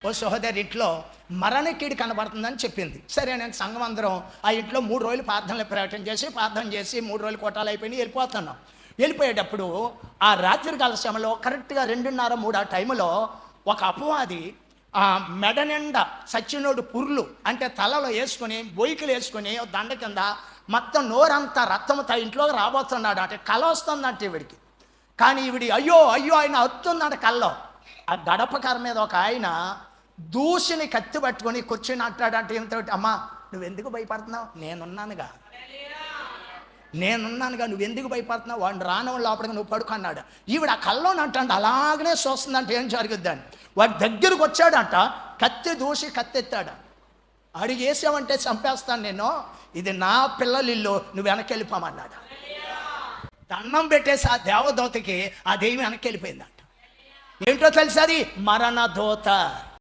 ఓ సహోదరి ఇంట్లో మరణకీడు కనబడుతుందని చెప్పింది. సరే నేను సంఘం అందరం ఆ ఇంట్లో 3 రోజులు ప్రార్థనలు ప్రకటన చేసి 3 రోజులు కోటాలు అయిపోయి వెళ్ళిపోతున్నాం. వెళ్ళిపోయేటప్పుడు ఆ రాత్రికాల సమయంలో కరెక్ట్గా 2:30-3 ఆ టైంలో ఒక అపవాది ఆ మెడ నిండా సచ్చినోడు పుర్లు అంటే తలలో వేసుకొని బొయ్యికలు వేసుకొని దండ కింద మొత్తం నోరంతా రక్తంతో ఇంట్లోకి రాబోతున్నాడు. అంటే కళ వస్తుందంటే ఈవిడికి. కానీ ఈవిడి అయ్యో అయ్యో ఆయన వస్తుందంట కల్లో. ఆ గడపకర మీద ఒక ఆయన దూసిని కత్తి పట్టుకొని కూర్చొని అంటాడంటే ఏమిటో, అమ్మా నువ్వెందుకు భయపడుతున్నావు, నేనున్నానుగా నువ్వెందుకు భయపడుతున్నావు, వాడిని రానవాళ్ళు లోపలికి నువ్వు పడుకున్నాడు. ఈవిడ ఆ కల్లోని అంటాడు అలాగనే చూస్తుందంటే ఏం జరుగుద్దని వాడి దగ్గరకు వచ్చాడంట, కత్తి దూసి కత్తెత్తాడు. అడిగేసావంటే చంపేస్తాను నేను, ఇది నా పిల్లల ఇల్లు, నువ్వు వెనక్కి వెళ్ళిపోమన్నాడు. దండం పెట్టేసి ఆ దేవదూతకి ఆ దెయ్యం వెనక్కి వెళ్ళిపోయిందంట. ఏంటో తెలుసా, అది మరణ దూత.